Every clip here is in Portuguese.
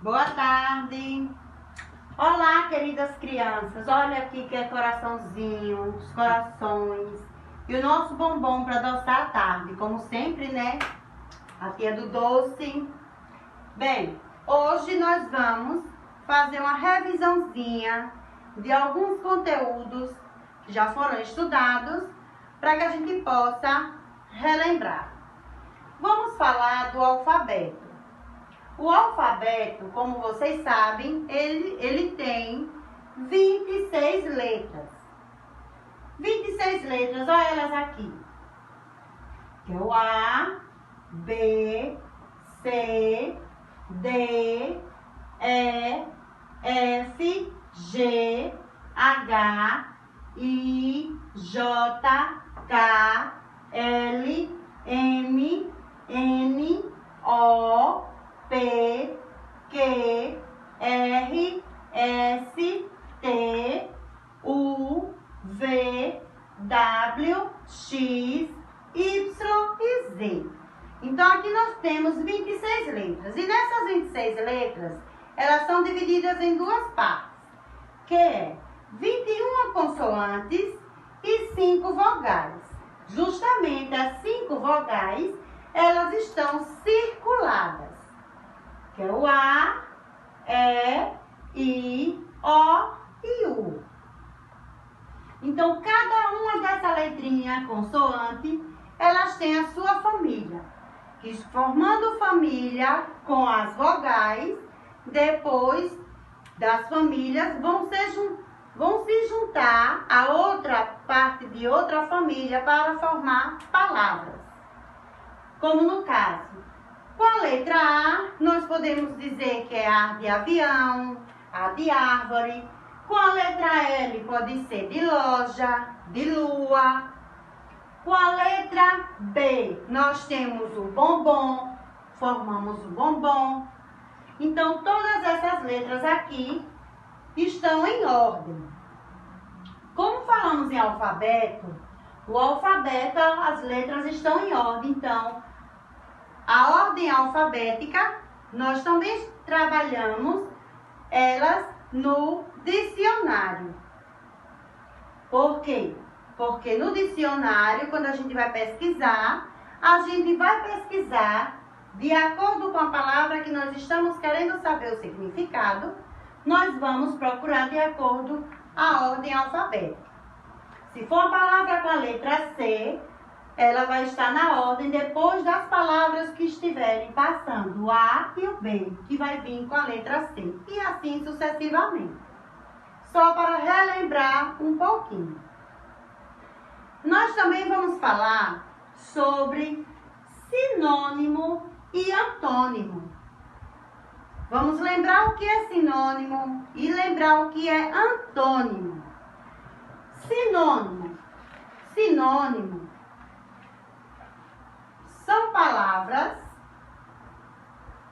Boa tarde. Olá, queridas crianças. Olha aqui que é coraçãozinho, os corações e o nosso bombom para adoçar a tarde, como sempre, né? A tia do doce. Bem, hoje nós vamos fazer uma revisãozinha de alguns conteúdos que já foram estudados para que a gente possa relembrar. Vamos falar do alfabeto. O alfabeto, como vocês sabem, ele tem 26 letras. 26 letras, olha elas aqui. Que é o A, B, C, D, E, F, G, H, I, J, K, L, M, N, O, P, Q, R, S, T, U, V, W, X, Y e Z. Então, aqui nós temos 26 letras. E nessas 26 letras, elas são divididas em duas partes, que é 21 consoantes e 5 vogais. Justamente as 5 vogais, elas estão circuladas, que é o A, E, I, O e U. Então, cada uma dessa letrinha consoante, elas têm a sua família, que formando família com as vogais, depois das famílias vão se juntar a outra parte de outra família para formar palavras. Como no caso, com a letra A, nós podemos dizer que é A de avião, A de árvore. Com a letra L, pode ser de loja, de lua. Com a letra B, nós temos o bombom, formamos o bombom. Então, todas essas letras aqui estão em ordem. Como falamos em alfabeto, o alfabeto, as letras estão em ordem. Então, a ordem alfabética, nós também trabalhamos elas no dicionário. Por quê? Porque no dicionário, quando a gente vai pesquisar de acordo com a palavra que nós estamos querendo saber o significado, nós vamos procurar de acordo à ordem alfabética. Se for a palavra com a letra C, ela vai estar na ordem depois das palavras que estiverem passando, o A e o B, que vai vir com a letra C, e assim sucessivamente. Só para relembrar um pouquinho. Nós também vamos falar sobre sinônimo e antônimo. Vamos lembrar o que é sinônimo e lembrar o que é antônimo. Sinônimo. Sinônimo são palavras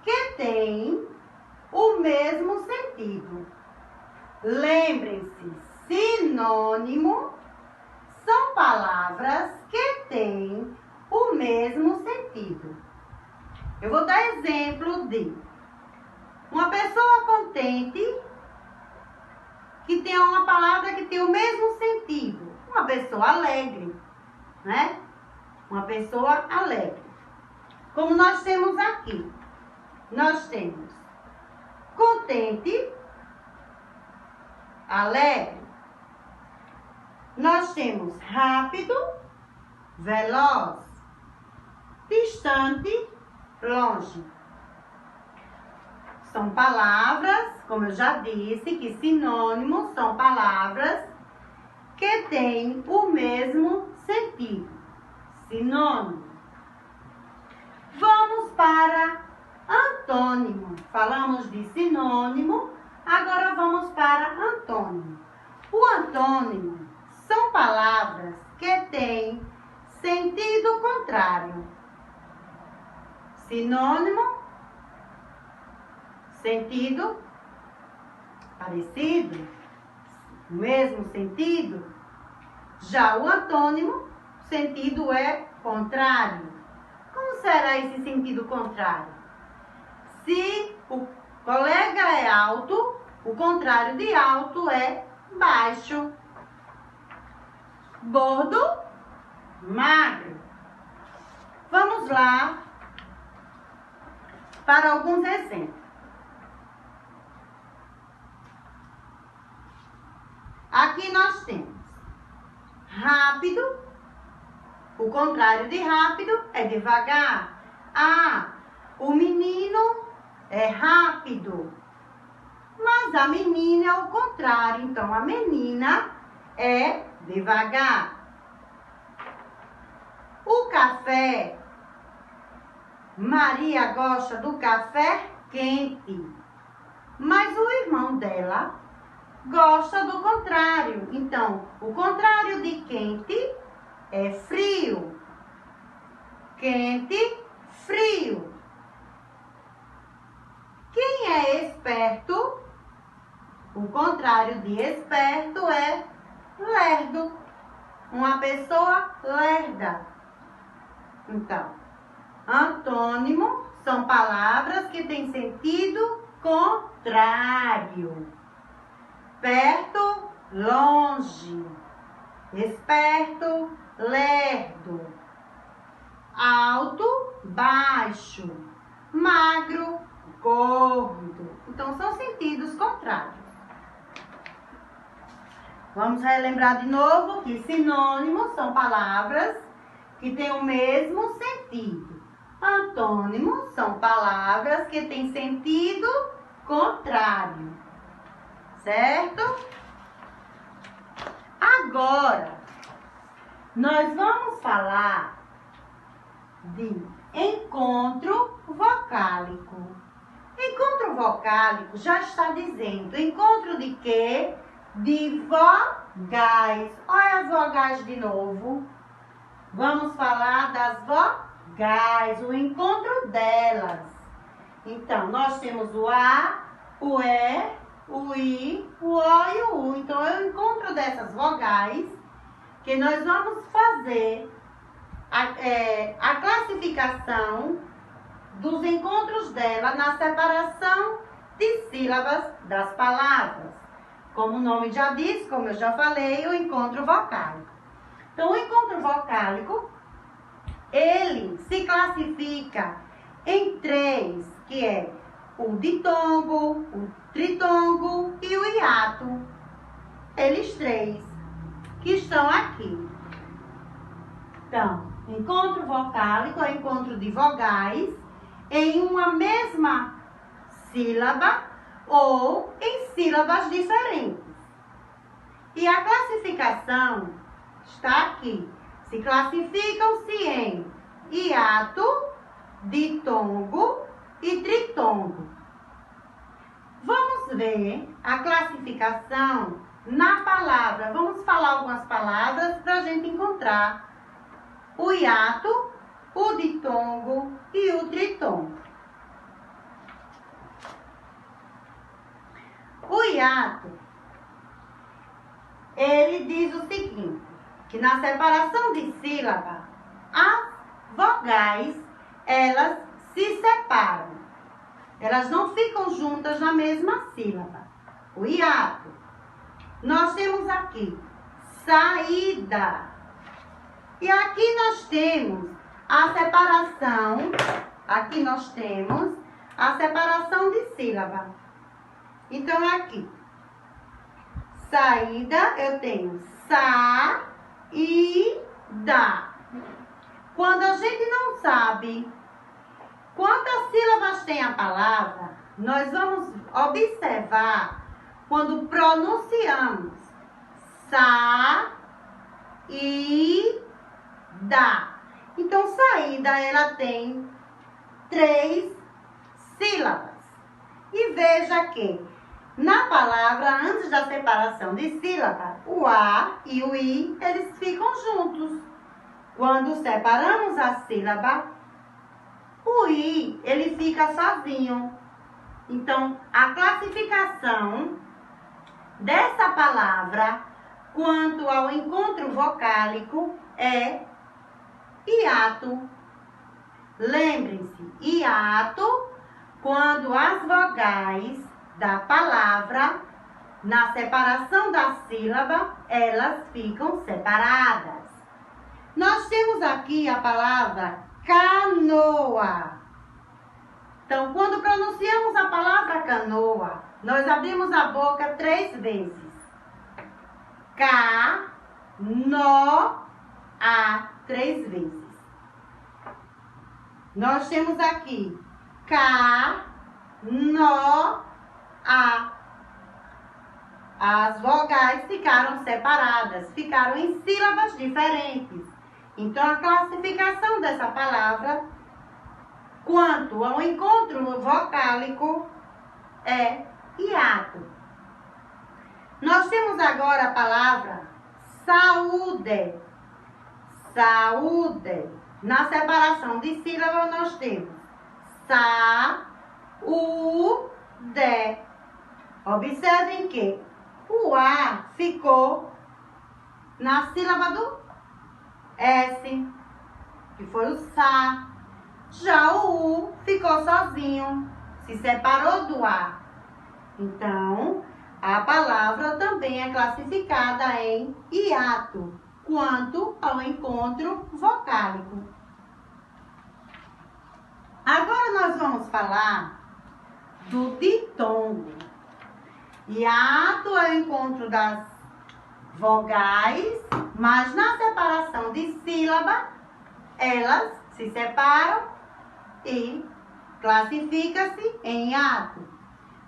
que têm o mesmo sentido. Lembrem-se, sinônimo são palavras que têm o mesmo sentido. Eu vou dar exemplo de uma pessoa contente, que tem uma palavra que tem o mesmo sentido. Uma pessoa alegre, né? Uma pessoa alegre. Como nós temos aqui, nós temos contente, alegre. Nós temos rápido, veloz, distante, longe. São palavras, como eu já disse, que sinônimos são palavras que têm o mesmo sentido. Sinônimo. Vamos para antônimo. Falamos de sinônimo, agora vamos para antônimo. O antônimo são palavras que têm sentido contrário. Sinônimo, sentido parecido, mesmo sentido. Já o antônimo, sentido é contrário. Como será esse sentido contrário? Se Colega é alto, o contrário de alto é baixo. Gordo, magro. Vamos lá para alguns exemplos. Aqui nós temos rápido, o contrário de rápido é devagar. Ah, o menino é rápido, mas a menina é o contrário, então a menina é devagar. O café, Maria gosta do café quente, mas o irmão dela gosta do contrário. Então, o contrário de quente é frio. Quente, frio. Quem é esperto? O contrário de esperto é lerdo. Uma pessoa lerda. Então, antônimo são palavras que têm sentido contrário. Perto, longe. Esperto, lerdo. Alto, baixo. Magro, gordo. Então, são sentidos contrários. Vamos relembrar de novo que sinônimos são palavras que têm o mesmo sentido. Antônimos são palavras que têm sentido contrário. Certo? Agora, nós vamos falar de encontro vocálico. Encontro vocálico já está dizendo encontro de quê? De vogais. Olha as vogais de novo. Vamos falar das vogais, o encontro delas. Então, nós temos o A, o E, o I, o O e o U. Então, é o encontro dessas vogais que nós vamos fazer a classificação dos encontros dela na separação de sílabas das palavras. Como o nome já diz, como eu já falei, o encontro vocálico. Então, o encontro vocálico, ele se classifica em 3, que é o ditongo, o tritongo e o hiato. Eles 3 que estão aqui. Então, encontro vocálico é o encontro de vogais em uma mesma sílaba ou em sílabas diferentes. E a classificação está aqui. Se classificam-se em hiato, ditongo e tritongo. Vamos ver a classificação na palavra. Vamos falar algumas palavras para a gente encontrar o hiato, o ditongo e o tritongo. O hiato, ele diz o seguinte, que na separação de sílaba, as vogais, elas se separam. Elas não ficam juntas na mesma sílaba. O hiato. Nós temos aqui saída. E aqui nós temos a separação. Aqui nós temos a separação de sílaba. Então, aqui. Saída, eu tenho sa e da. Quando a gente não sabe quantas sílabas tem a palavra, nós vamos observar quando pronunciamos sa e da. Então, saída, ela tem 3 sílabas. E veja que na palavra, antes da separação de sílaba, o A e o I, eles ficam juntos. Quando separamos a sílaba, o I, ele fica sozinho. Então, a classificação dessa palavra, quanto ao encontro vocálico, é hiato. Lembrem-se, hiato, quando as vogais da palavra, na separação da sílaba, elas ficam separadas. Nós temos aqui a palavra canoa. Então, quando pronunciamos a palavra canoa, nós abrimos a boca 3 vezes. Ca-no-a 3 vezes. Nós temos aqui ca-no-a. As vogais ficaram separadas, ficaram em sílabas diferentes. Então, a classificação dessa palavra, quanto ao encontro vocálico, é hiato. Nós temos agora a palavra saúde. Saúde. Na separação de sílaba, nós temos sa-u-de. Observem que o A ficou na sílaba do S, que foi o sa. Já o U ficou sozinho, se separou do A. Então, a palavra também é classificada em hiato, quanto ao encontro vocálico. Agora nós vamos falar do ditongo. Hiato é o encontro das vogais, mas na separação de sílaba, elas se separam e classifica-se em hiato.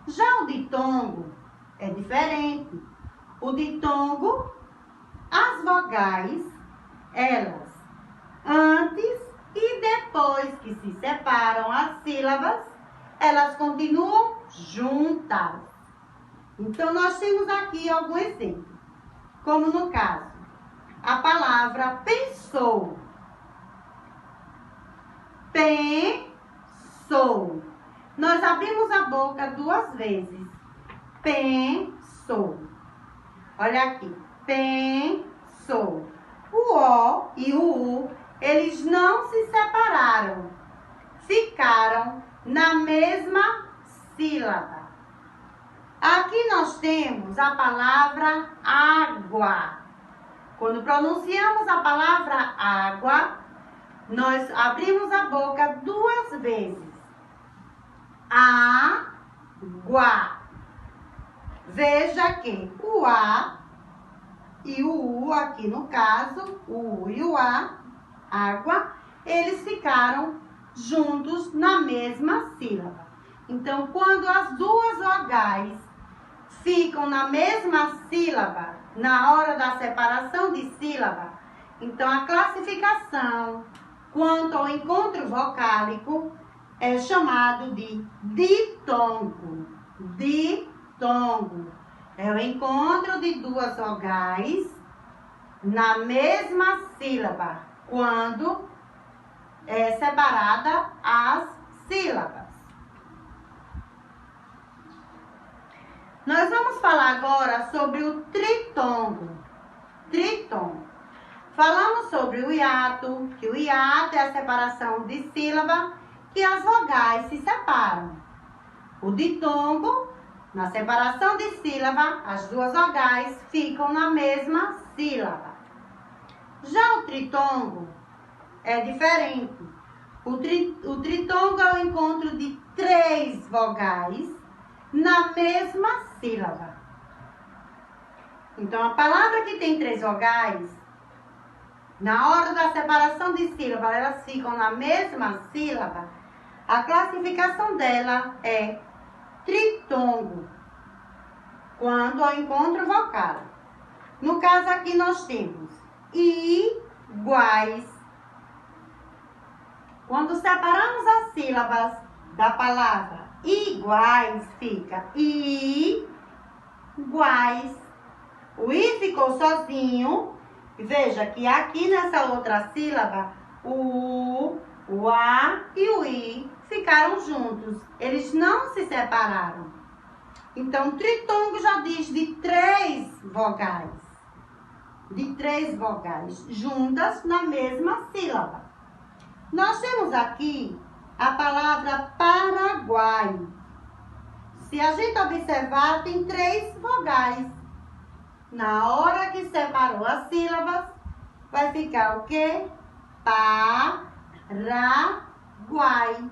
Já o ditongo é diferente. O ditongo, as vogais, elas, antes e depois que se separam as sílabas, elas continuam juntas. Então, nós temos aqui algum exemplo. Como no caso, a palavra pensou. Pensou. Nós abrimos a boca 2 vezes. Pensou. Olha aqui. Pensou. O O e o U, eles não se separaram. Ficaram na mesma sílaba. Aqui nós temos a palavra água. Quando pronunciamos a palavra água, nós abrimos a boca 2 vezes. Água. Veja que o A e o U, aqui no caso, o U e o A, água, eles ficaram juntos na mesma sílaba. Então, quando as 2 vogais ficam na mesma sílaba, na hora da separação de sílaba, então a classificação quanto ao encontro vocálico é chamado de ditongo. Ditongo é o encontro de 2 vogais na mesma sílaba, quando é separada as sílabas. Nós vamos falar agora sobre o tritongo. Tritongo. Falamos sobre o hiato, que o hiato é a separação de sílaba que as vogais se separam. O ditongo, na separação de sílaba, as 2 vogais ficam na mesma sílaba. Já o tritongo é diferente. O tritongo é o encontro de 3 vogais na mesma sílaba. Então, a palavra que tem 3 vogais, na hora da separação de sílaba, elas ficam na mesma sílaba, a classificação dela é tritongo, quando ao encontro vocal. No caso aqui nós temos iguais. Quando separamos as sílabas da palavra iguais, fica iguais. O I ficou sozinho. Veja que aqui nessa outra sílaba, o A e o I ficaram juntos. Eles não se separaram. Então, tritongo já diz de 3 vogais. De 3 vogais juntas na mesma sílaba. Nós temos aqui a palavra Paraguai. Se a gente observar, tem 3 vogais. Na hora que separou as sílabas, vai ficar o quê? Paraguai.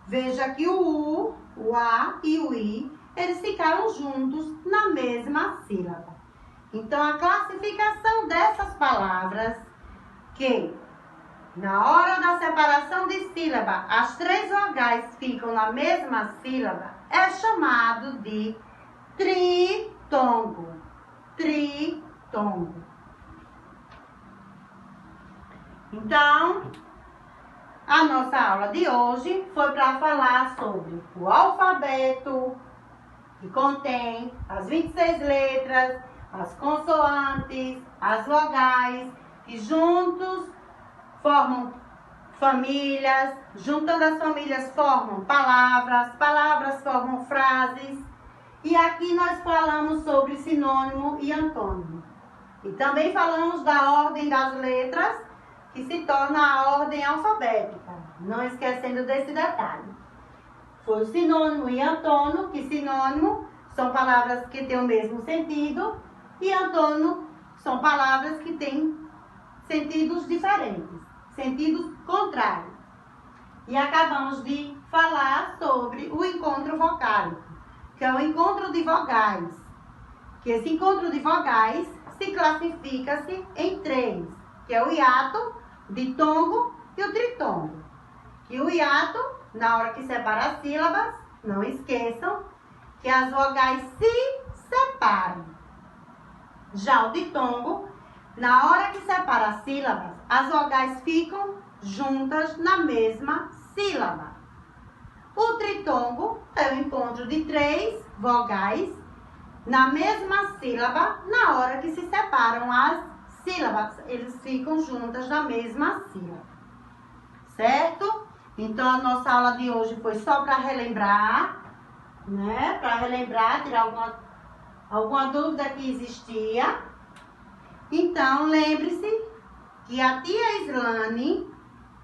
Veja que o U, o A e o I, eles ficaram juntos na mesma sílaba. Então, a classificação dessas palavras, que na hora da separação de sílaba, as 3 vogais ficam na mesma sílaba, é chamado de tritongo. Tritongo. Então, a nossa aula de hoje foi para falar sobre o alfabeto, que contém as 26 letras, as consoantes, as vogais, que juntos formam famílias, juntando as famílias formam palavras, palavras formam frases. E aqui nós falamos sobre sinônimo e antônimo. E também falamos da ordem das letras, que se torna a ordem alfabética, não esquecendo desse detalhe. Foi o sinônimo e antônimo, que sinônimo são palavras que têm o mesmo sentido e antônimo são palavras que têm sentidos diferentes, sentidos contrários. E acabamos de falar sobre o encontro vocálico, que é o encontro de vogais. Que esse encontro de vogais se classifica-se em 3, que é o hiato, o ditongo e o tritongo. E o hiato, na hora que separa as sílabas, não esqueçam que as vogais se separam. Já o ditongo, na hora que separa as sílabas, as vogais ficam juntas na mesma sílaba. O tritongo é o encontro de 3 vogais na mesma sílaba, na hora que se separam as sílabas, eles ficam juntas na mesma sílaba. Certo? Então, a nossa aula de hoje foi só para relembrar, né? Para relembrar, tirar alguma dúvida que existia. Então, lembre-se que a tia Islane,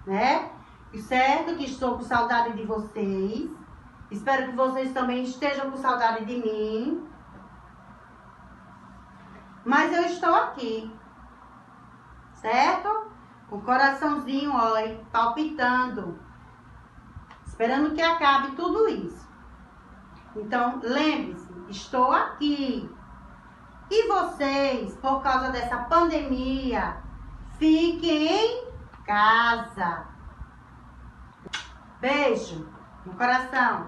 né? Certo? Que estou com saudade de vocês. Espero que vocês também estejam com saudade de mim. Mas eu estou aqui. Certo? Com o coraçãozinho, olha, palpitando. Esperando que acabe tudo isso. Então, lembre-se, estou aqui. E vocês, por causa dessa pandemia, fiquem em casa. Beijo no coração.